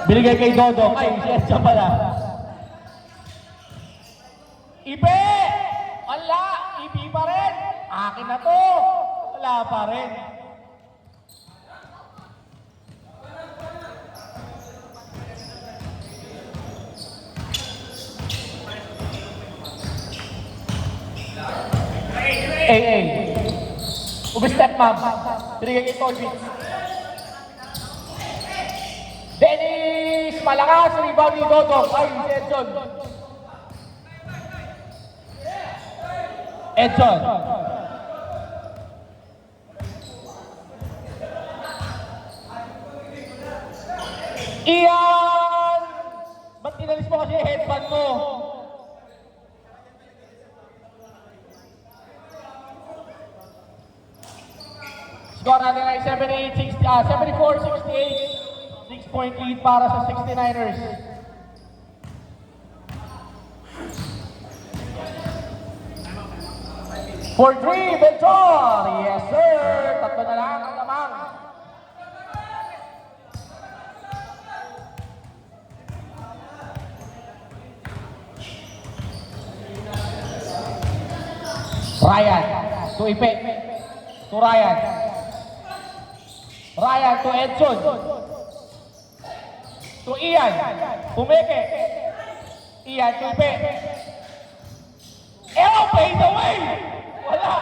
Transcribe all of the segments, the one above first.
Binigay kay Dodong. Ay, siya pala. Ipe! Wala! Ipi pa rin! Akin na to! Wala pa rin. Umi-step ma'am. Binigay kay Tolby. Dennis! Malakas! Rebound ni Dodong. Ay, si Edson. Edson. Ian! Ba't tinalis mo kasi headband mo? Score natin ay 74-68. 6-point lead para sa 69ers. For 3, Belchor! Yes, sir! Tatlo na lang ang lamang. Ryan to Ipe. To Ryan. Ryan to Edson. To Ian. Pumeke. Ian to Ipe. Fade away! Wala!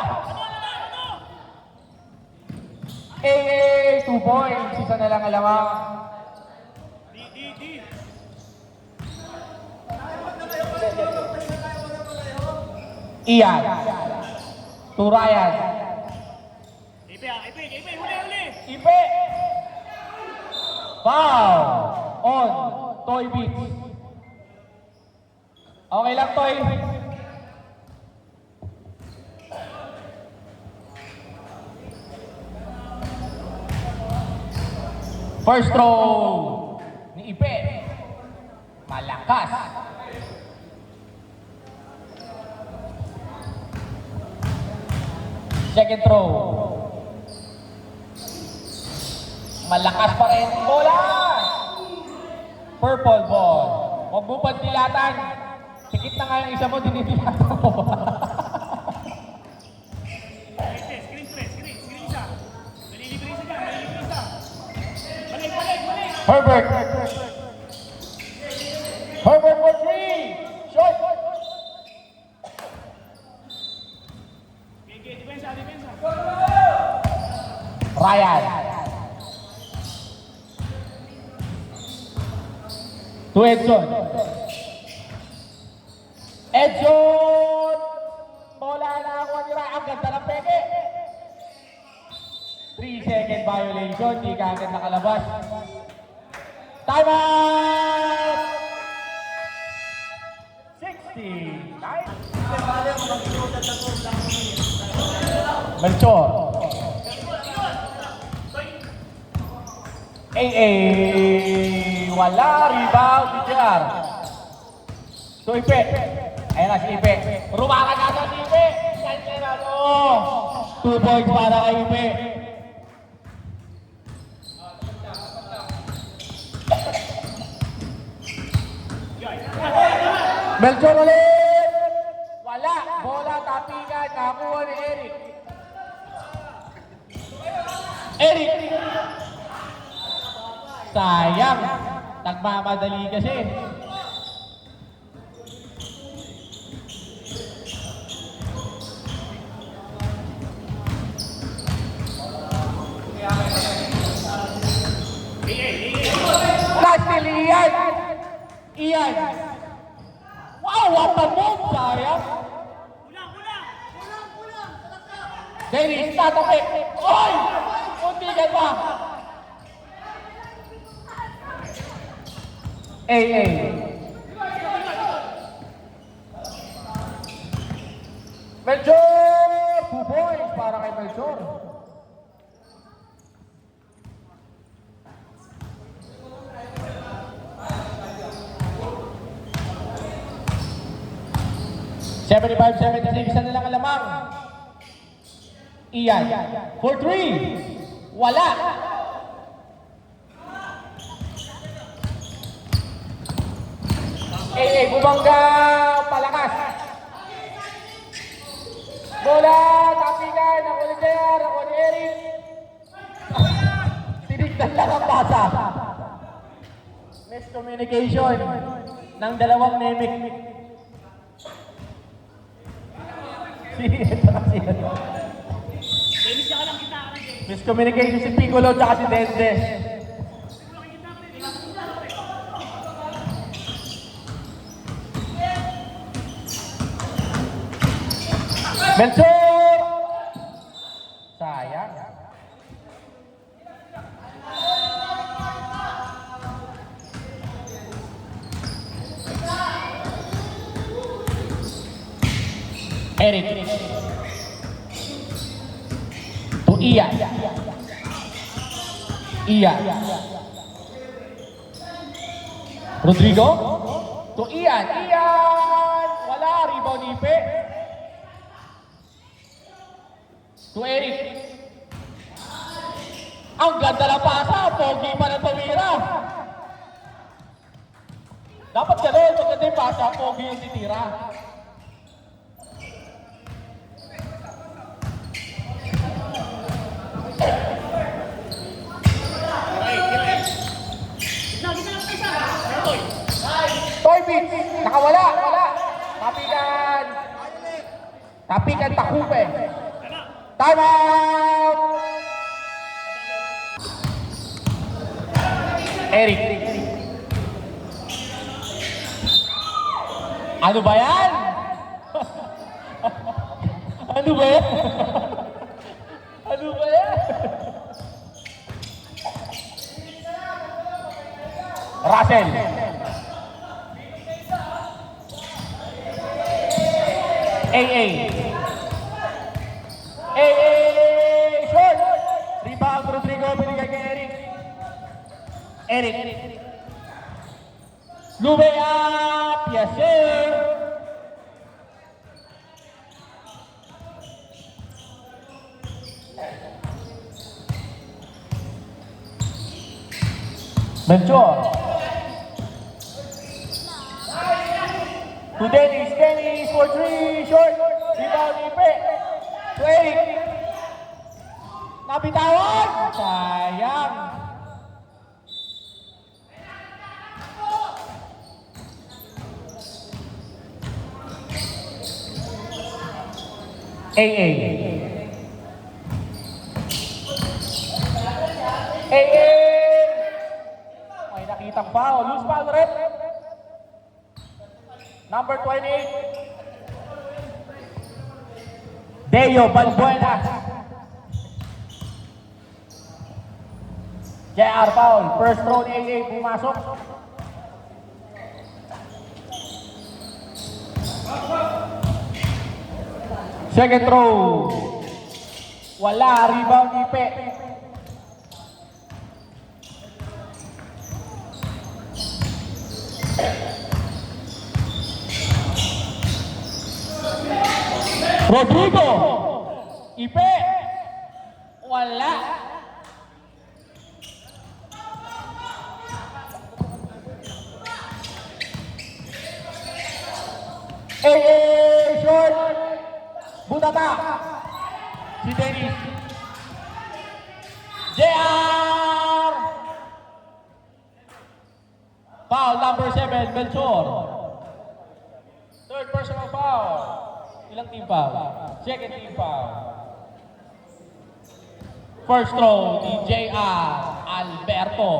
2 points. Isa na lang alamang. Ian. To Ryan. Ipe! Foul! On. Toy Beats. Okay lang, Toy. First throw ni Ipe. Malakas. Second throw. Malakas pa rin. Bola! Purple ball. Huwag mo pantilatan. Sikit na nga yung isa mo, dinitilatan mo. Herbert. Herbert for 3. Shot. Ryan. To Edson. Edson. Bola na ako ni Ryan. Ang ganda ng peke. 3-second violation. Di ka agad nakalabas. Time out! 60. Melchor. Wala. Rebound si Jar. So Ipe. Ayan na si Ipe. Rumakan na si Ipe. Ganyan na to. 2 points para kay Ipe. Melchor ulit! Wala! Bola, tapingan, nakakuha ni Eric. Eric! Sayang! Nagmamadali kasi. Last ni Ian! Ian! Wow, what a move, sayang! Dennis, tatapik! Oy! Kunti ka ba? Melchor! 2 points para kay Melchor. $75-76 na lang alamang. Ian. For 3. Wala. Bumangga, palakas. Bola, tapikan, ako ni JR, ako ni Eric. Tinignan lang ang pasa. Miscommunication ng dalawang nemik. Miscommunication si Piccolo at si Dende. Melchor! Sayang. Eric. To Ian. Ian. Rodrigo. To Ian. Ian! Wala. Rebound Ipe. To Eric. Ang ganda na pasa. Pogi pa ng tumira. Dapat gano'n. Maganda yung pasa. Pogi yung titira. Toy Beats. Nakawala. Wala. Tapikan. Tapikan Takupe. Time out! Eric. Ano ba yan? Ano ba yan? Ano ba yan? Russell. AA. Short! Rebound, Rodrigo, binigay kay Eric. Eric. Lube up! Yes, sir! Melchor. To Dennis for 3, short. Rebound, Ipe. To Eric. Nabitawan! Sayang! AA. May nakitang foul. Loose foul red. Number 28. Deo Balbuena. JR foul. First throw ni AA pumasok. Second throw. Wala. Rebound Ipe. Rodrigo. Ipe. Wala. Short. Butata. Si Dennis. JR. Foul number 7, Melchor. Third personal foul. Ilang team foul? Second team foul. First throw ni JR Alberto.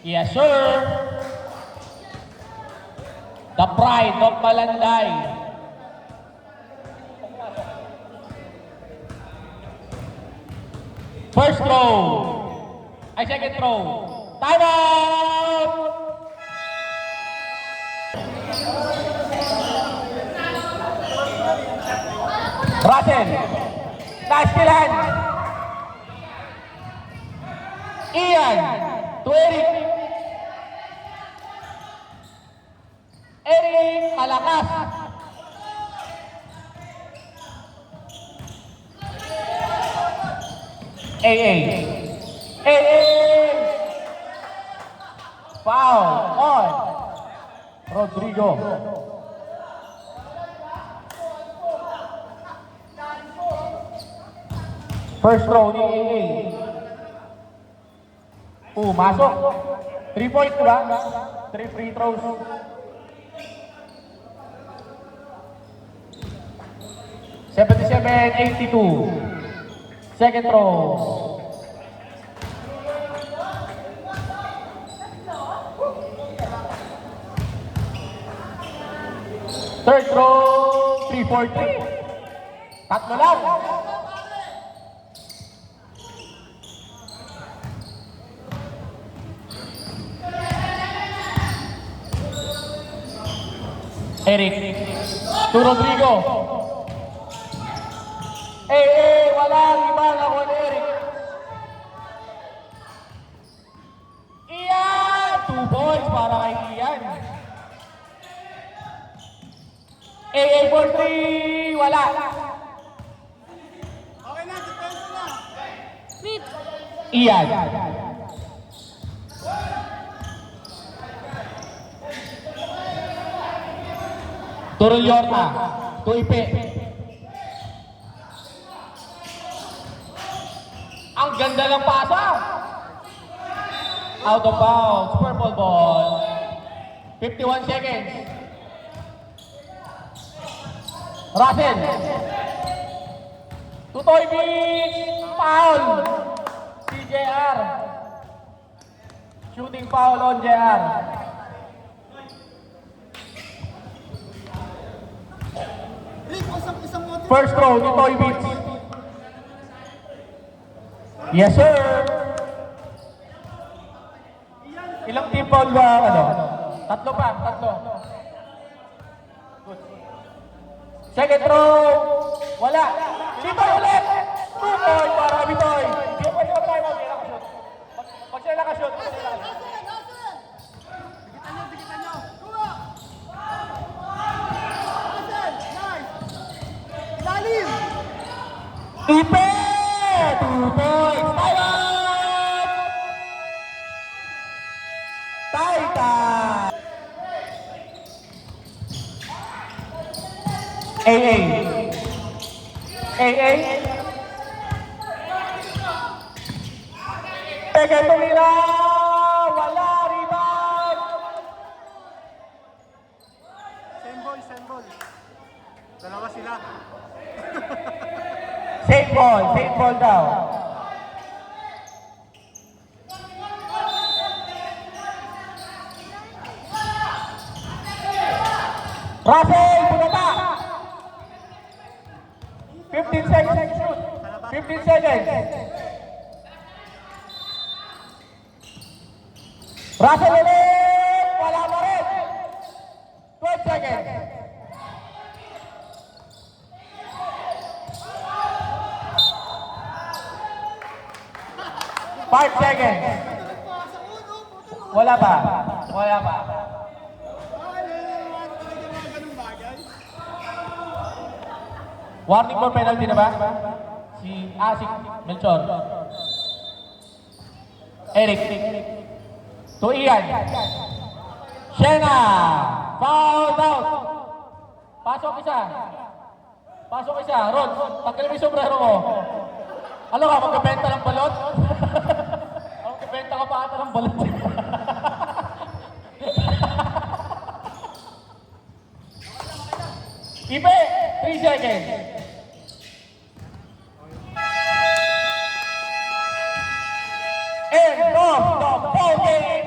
Yes, sir. The pride of Malanday. First throw. Ay, second throw. Time out! Russell. Nastilan. Ian. To Eric. Eric Alakas. AA. Foul on Rodrigo. First throw ni AA. Masok. 3 points, diba? 3 free throws. $77-82. Second throw. Third throw, 3-4-3. Tatlo lang. Eric to Rodrigo. Wala. Rebound ako ni Eric. Ian! 2 points para kay Ian. for 3. Wala. Okay na, depensa na. Meet. Ian. Turun Yorta. Tuipe. Ang ganda ng pasa. Out of bounds. Purple ball. 51 seconds. Russell. Tutoy Beach. Foul. Si JR. Shooting foul on JR. Rick, isang motor. First throw ni Toy Beach. Yes, sir. Ilang team foul ba? Tatlo pa, tatlo. Good. Second throw. Wala. Bitoy ulit. 2 point para Bitoy. Hindi pwede mag-time out. Pag sila nakashoot, pag sila nakashoot. Dikitan nyo. Kuha. Russell, nice. Ilalim. Ipe! 2 points. Time out! Titan! AA. AA. Teka, tumira! Wala! Rebound! Same ball. Dalawa sila. Safe ball daw. Russell, bumaba! 15 seconds shoot. 15 seconds. Russell ulit! Wala pa rin. 12 seconds. Five seconds. Wala pa. Okay, talaga mga ganung bagay. Warning for penalty na ba? Si Melchor. Eric. To Ian. Shena. Foul out. Pasok isa. Ron, tanggalin mo yung sombrero mo. Ano ka, magbebenta ng balot? Magbebenta ka pa ata ng balot. Ipe, 3 seconds. End of the ball game.